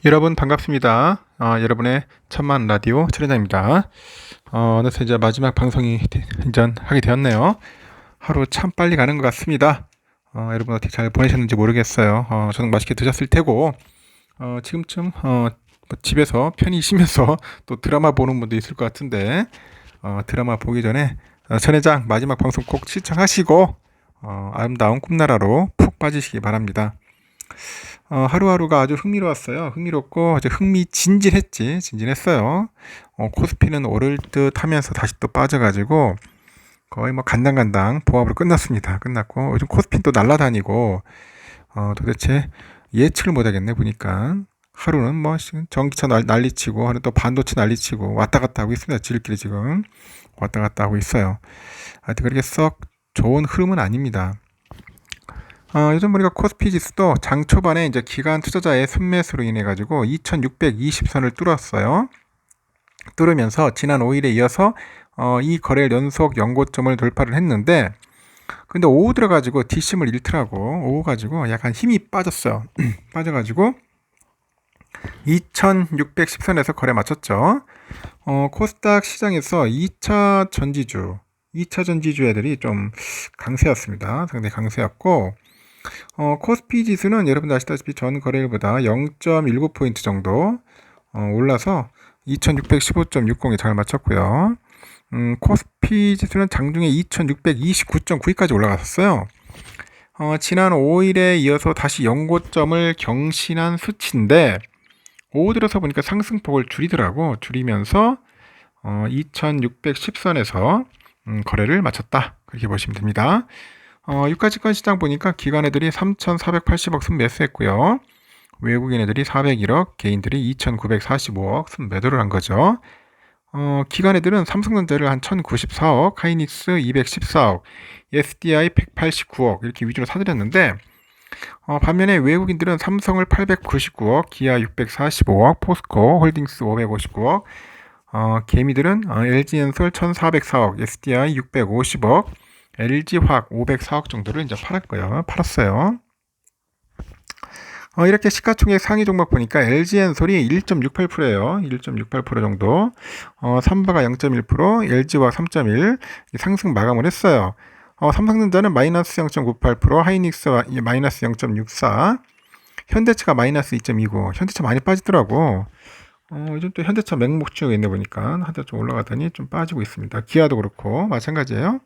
여러분 반갑습니다. 여러분의 천만 라디오 출연자입니다. 어느새 이제 마지막 방송이 하게 되었네요. 하루 참 빨리 가는 것 같습니다. 여러분 어떻게 잘 보내셨는지 모르겠어요. 저는 맛있게 드셨을 테고, 지금쯤 뭐 집에서 편히 쉬면서 또 드라마 보는 분도 있을 것 같은데, 드라마 보기 전에 전회장 마지막 방송 꼭 시청하시고, 아름다운 꿈나라로 푹 빠지시기 바랍니다. 하루하루가 아주 흥미로웠어요. 흥미롭고 이제 진진했어요. 코스피는 오를 듯 하면서 다시 또 빠져가지고 거의 뭐 간당간당 보합으로 끝났습니다. 끝났고 요즘 코스피는 또 날아다니고 도대체 예측을 못하겠네 보니까. 하루는 뭐 전기차 난리치고 하루는 또 반도체 난리치고 왔다 갔다 하고 있습니다. 지들끼리 지금 왔다 갔다 하고 있어요. 하여튼 그렇게 썩 좋은 흐름은 아닙니다. 요즘 보니까 코스피 지수도 장 초반에 이제 기관 투자자의 순매수로 인해 가지고 2620선을 뚫었어요. 뚫으면서 지난 5일에 이어서 이 거래일 연속 연고점을 돌파를 했는데, 근데 오후 들어가지고 뒷심을 잃더라고. 오후 가지고 약간 힘이 빠졌어요. 빠져가지고 2610선에서 거래 마쳤죠. 코스닥 시장에서 2차 전지주 애들이 좀 강세였습니다. 상당히 강세였고, 코스피 지수는 여러분들 아시다시피 전 거래일보다 0.19포인트 정도 올라서 2615.60에 잘 맞췄고요. 코스피 지수는 장중에 2629.92까지 올라갔었어요. 지난 5일에 이어서 다시 연고점을 경신한 수치인데, 오후 들어서 보니까 상승폭을 줄이면서 2610선에서 거래를 마쳤다. 그렇게 보시면 됩니다. 유가증권 시장 보니까 기관 애들이 3,480억 순매수했고요. 외국인 애들이 401억, 개인들이 2,945억 순매도를 한 거죠. 기관 애들은 삼성전자를 한 1,094억, 하이닉스 214억, SDI 189억 이렇게 위주로 사들였는데, 반면에 외국인들은 삼성을 899억, 기아 645억, 포스코 홀딩스 559억, 개미들은 LG엔솔 1,404억, SDI 650억, LG화학 504억 정도를 이제 팔았어요. 이렇게 시가총액 상위 종목 보니까 LG엔솔이 1.68%예요. 1.68% 정도. 삼바가 0.1%, LG화학 3.1 상승 마감을 했어요. 삼성전자는 마이너스 0.98%, 하이닉스 마이너스 0.64, 현대차가 마이너스 2.29. 현대차 많이 빠지더라고. 요즘 또 현대차 맹목 주가 있네 보니까 한때 좀 올라가더니 좀 빠지고 있습니다. 기아도 그렇고 마찬가지예요.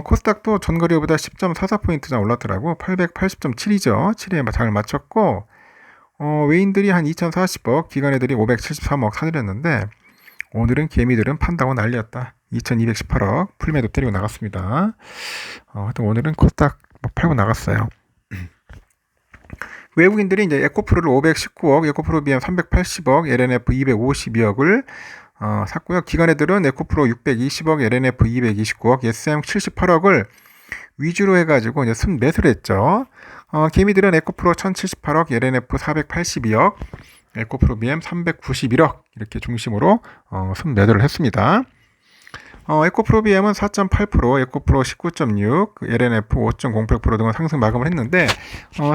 코스닥도 전거래보다 10.44포인트나 올랐더라고. 880.7이죠. 7에 잘 맞췄고, 외인들이 한 2,040억, 기관 애들이 573억 사들였는데, 오늘은 개미들은 판다고 난리였다. 2,218억, 풀매도 때리고 나갔습니다. 하여튼 오늘은 코스닥 팔고 나갔어요. 외국인들이 이제 에코프로를 519억, 에코프로 BM 380억, LNF 252억을 샀고요. 기관 애들은 에코프로 620억, LNF 229억, SM 78억을 위주로 해가지고 이제 순매수를 했죠. 개미들은 에코프로 1078억, LNF 482억, 에코프로 BM 391억 이렇게 중심으로 순매도를 했습니다. 에코프로 BM은 4.8%, 에코프로 19.6, LNF 5.08% 등은 상승 마감을 했는데,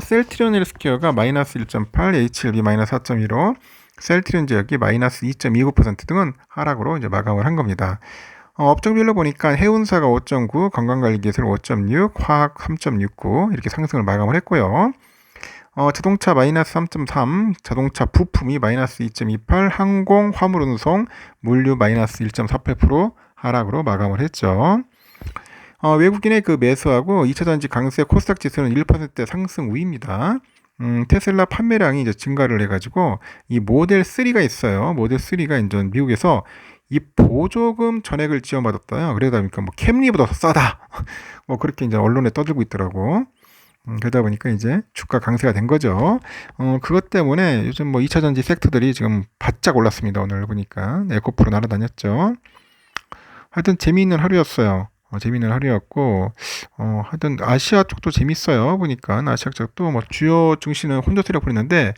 셀트리온 헬스케어가 마이너스 1.8, HLB 마이너스 4.15, 셀트리온 제약이 마이너스 2.29% 등은 하락으로 이제 마감을 한 겁니다. 업종별로 보니까 해운사가 5.9, 건강관리기술 5.6, 화학 3.69 이렇게 상승을 마감을 했고요. 자동차 마이너스 3.3, 자동차 부품이 마이너스 2.28, 항공, 화물운송, 물류 마이너스 1.48% 하락으로 마감을 했죠. 외국인의 그 매수하고 2차전지 강세 코스닥 지수는 1% 상승 우위입니다. 테슬라 판매량이 이제 증가를 해가지고 이 모델 3가 있어요. 모델 3가 이제 미국에서 이 보조금 전액을 지원받았다요. 그러다 보니까 뭐 캠리보다 더 싸다. 뭐 그렇게 이제 언론에 떠들고 있더라고. 그러다 보니까 이제 주가 강세가 된 거죠. 그것 때문에 요즘 뭐 2차전지 섹터들이 지금 바짝 올랐습니다. 오늘 보니까 에코프로 날아다녔죠. 하여튼 재미있는 하루였어요. 재미있는 하루였고, 하여튼 아시아 쪽도 재밌어요. 보니까 아시아 쪽도 뭐 주요 증시는 혼조세력 부리는데,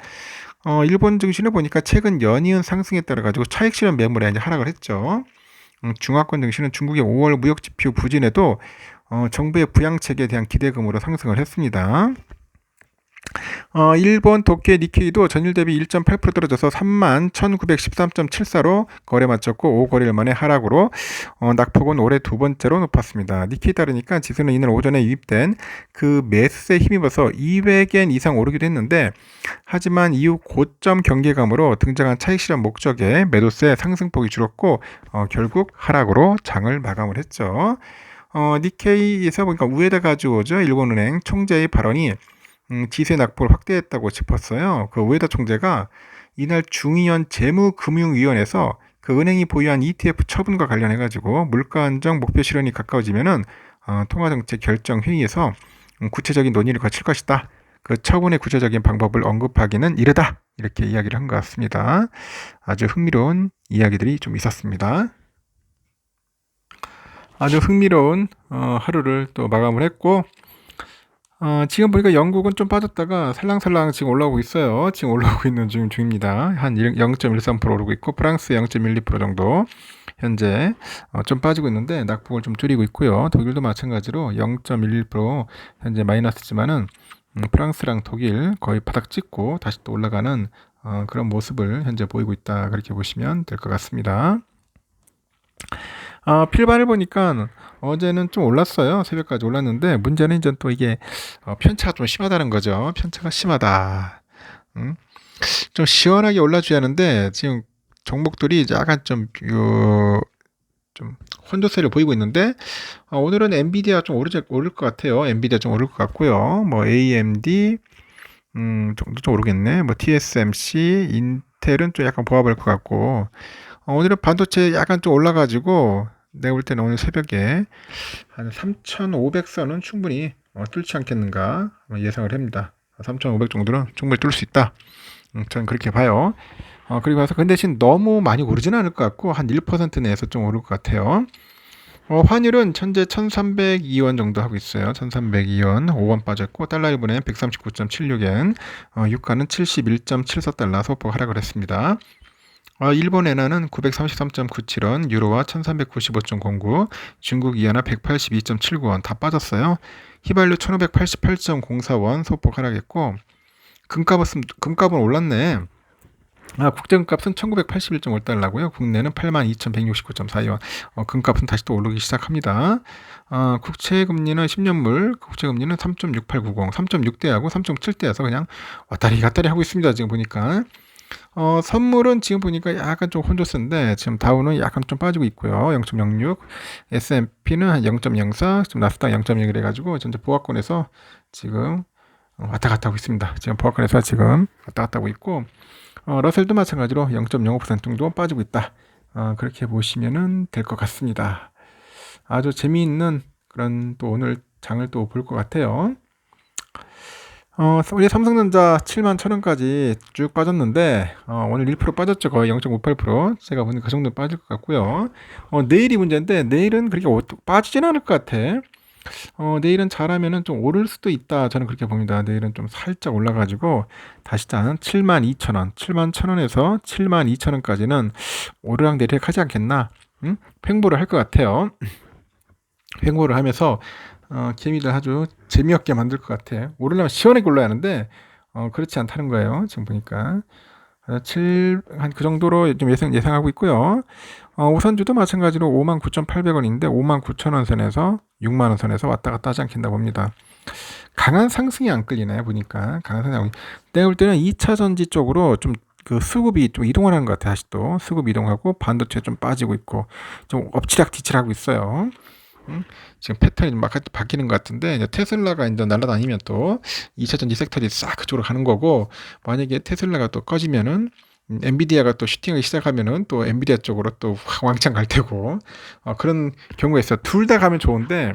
일본 증시는 보니까 최근 연이은 상승에 따라 가지고 차익 실현 매물에 이제 하락을 했죠. 중화권 증시는 중국의 5월 무역 지표 부진에도 정부의 부양책에 대한 기대감으로 상승을 했습니다. 일본 도쿄 니케이도 전일 대비 1.8% 떨어져서 31,913.74로 거래 마쳤고 5거래일 만에 하락으로 낙폭은 올해 두 번째로 높았습니다. 니케이 따르니까 지수는 이날 오전에 유입된 그 매수세에 힘입어서 200엔 이상 오르기도 했는데 하지만 이후 고점 경계감으로 등장한 차익 실현 목적의 매도세 상승폭이 줄었고 결국 하락으로 장을 마감을 했죠. 니케이에서 보니까 우에다 가지오죠. 일본은행 총재의 발언이 지세 낙폭을 확대했다고 짚었어요. 그 우에다 총재가 이날 중의원 재무금융위원회에서 그 은행이 보유한 ETF 처분과 관련해가지고 물가 안정 목표 실현이 가까워지면은 통화정책 결정 회의에서 구체적인 논의를 거칠 것이다. 그 처분의 구체적인 방법을 언급하기는 이르다. 이렇게 이야기를 한 것 같습니다. 아주 흥미로운 이야기들이 좀 있었습니다. 아주 흥미로운 하루를 또 마감을 했고 지금 보니까 영국은 좀 빠졌다가 살랑살랑 지금 올라오고 있어요. 지금 올라오고 있는 중입니다. 한 0.13% 오르고 있고 프랑스 0.12% 정도 현재 좀 빠지고 있는데 낙폭을 좀 줄이고 있고요. 독일도 마찬가지로 0.11% 현재 마이너스지만은 프랑스랑 독일 거의 바닥 찍고 다시 또 올라가는 그런 모습을 현재 보이고 있다. 그렇게 보시면 될 것 같습니다. 필반을 보니까 어제는 좀 올랐어요. 새벽까지 올랐는데 문제는 이제 또 이게 편차가 좀 심하다는 거죠. 편차가 심하다. 좀 시원하게 올라줘야 하는데 지금 종목들이 약간 좀 혼조세를 보이고 있는데 오늘은 엔비디아 좀 오를 것 같아요. 엔비디아 좀 오를 것 같고요. 뭐 AMD 정도 좀 오르겠네. 뭐 TSMC, 인텔은 좀 약간 보합할 것 같고 오늘은 반도체 약간 좀 올라가지고 내가 볼 때는 오늘 새벽에 한 3,500선은 충분히 뚫지 않겠는가 예상을 합니다. 3,500 정도는 충분히 뚫을 수 있다. 저는 그렇게 봐요. 그리고 와서 그 대신 너무 많이 오르지는 않을 것 같고 한 1% 내에서 좀 오를 것 같아요. 환율은 현재 1,302원 정도 하고 있어요. 1,302원 5원 빠졌고 달러 1분에 139.76엔 유가는 71.74달러 소폭 하락을 했습니다. 일본 엔화는 933.97원, 유로화 1395.09, 중국 이하나 182.79원 다 빠졌어요. 휘발유 1588.04원 소폭 하락했고 금값은 올랐네. 국제금값은 1981.5달러고요. 국내는 82,169.42원. 금값은 다시 또 오르기 시작합니다. 국채금리는 10년물 국채금리는 3.6890, 3.6대하고 3.7대여서 그냥 왔다리 갔다리 하고 있습니다. 지금 보니까. 선물은 지금 보니까 약간 좀 혼조세인데 지금 다우는 약간 좀 빠지고 있고요. 0.06, S&P는 한 0.04, 지금 나스닥 0.1 해가지고 전체 보합권에서 지금 왔다 갔다 하고 있습니다. 지금 보합권에서 지금 왔다 갔다 하고 있고 러셀도 마찬가지로 0.05% 정도 빠지고 있다. 그렇게 보시면 될 것 같습니다. 아주 재미있는 그런 또 오늘 장을 또 볼 것 같아요. 우리 삼성전자 71,000원까지 쭉 빠졌는데 오늘 1% 빠졌죠. 거의 0.58%. 제가 보니까 그 정도 빠질 것 같고요. 내일이 문제인데 내일은 그렇게 빠지진 않을 것 같아. 내일은 잘하면은 좀 오를 수도 있다. 저는 그렇게 봅니다. 내일은 좀 살짝 올라가지고 다시 한 72,000원, 71,000원에서 72,000원까지는 오르락내리락 하지 않겠나? 횡보를 할 것 같아요. 횡보를 하면서 개미들 아주 재미없게 만들 것 같아. 오르려면 시원하게 올라야 하는데 그렇지 않다는 거예요. 지금 보니까 한 그 정도로 좀 예상하고 있고요. 우선주도 마찬가지로 59,800원인데 59,000원 선에서 6만원 선에서 왔다 갔다 하지 않겠나 봅니다. 강한 상승이 안 끌리네 보니까. 강한 상승이. 내가 볼 때는 2차 전지 쪽으로 좀 그 수급이 좀 이동을 하는 것 같아. 다시 또 수급 이동하고 반도체 좀 빠지고 있고 좀 엎치락뒤치락하고 있어요. 지금 패턴이 막 바뀌는 것 같은데 이제 테슬라가 이제 날아다니면 또 2차 전지 섹터들이 싹 그쪽으로 가는 거고 만약에 테슬라가 또 꺼지면은 엔비디아가 또 슈팅하기 시작하면은 또 엔비디아 쪽으로 또 왕창 갈 테고 그런 경우가 있어. 둘 다 가면 좋은데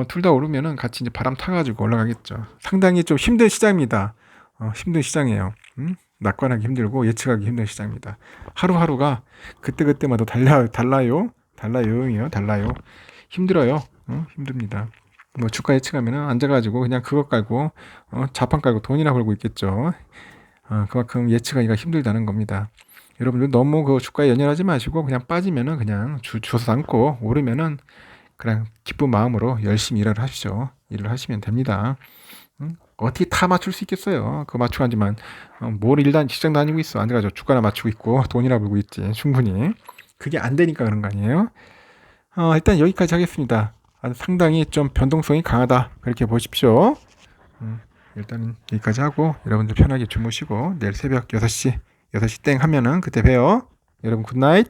둘 다 오르면은 같이 이제 바람 타가지고 올라가겠죠. 상당히 좀 힘든 시장입니다. 힘든 시장이에요. 낙관하기 힘들고 예측하기 힘든 시장입니다. 하루하루가 그때그때마다 달라요. 힘들어요. 힘듭니다. 뭐 주가 예측하면은 앉아가지고 그냥 그거 깔고 자판 깔고 돈이나 벌고 있겠죠. 그만큼 예측하기가 힘들다는 겁니다. 여러분들 너무 그 주가에 연연하지 마시고 그냥 빠지면은 그냥 주워서 담고 오르면은 그냥 기쁜 마음으로 열심히 일을 하시죠. 일을 하시면 됩니다. 어떻게 다 맞출 수 있겠어요. 그거 맞추고 하지만 뭘 일단 시장 다니고 있어. 안 돼가지고 주가나 맞추고 있고 돈이나 벌고 있지. 충분히. 그게 안 되니까 그런 거 아니에요. 일단 여기까지 하겠습니다. 상당히 좀 변동성이 강하다. 그렇게 보십시오. 일단은 여기까지 하고 여러분들 편하게 주무시고 내일 새벽 6시 땡 하면은 그때 봬요. 여러분 굿나잇.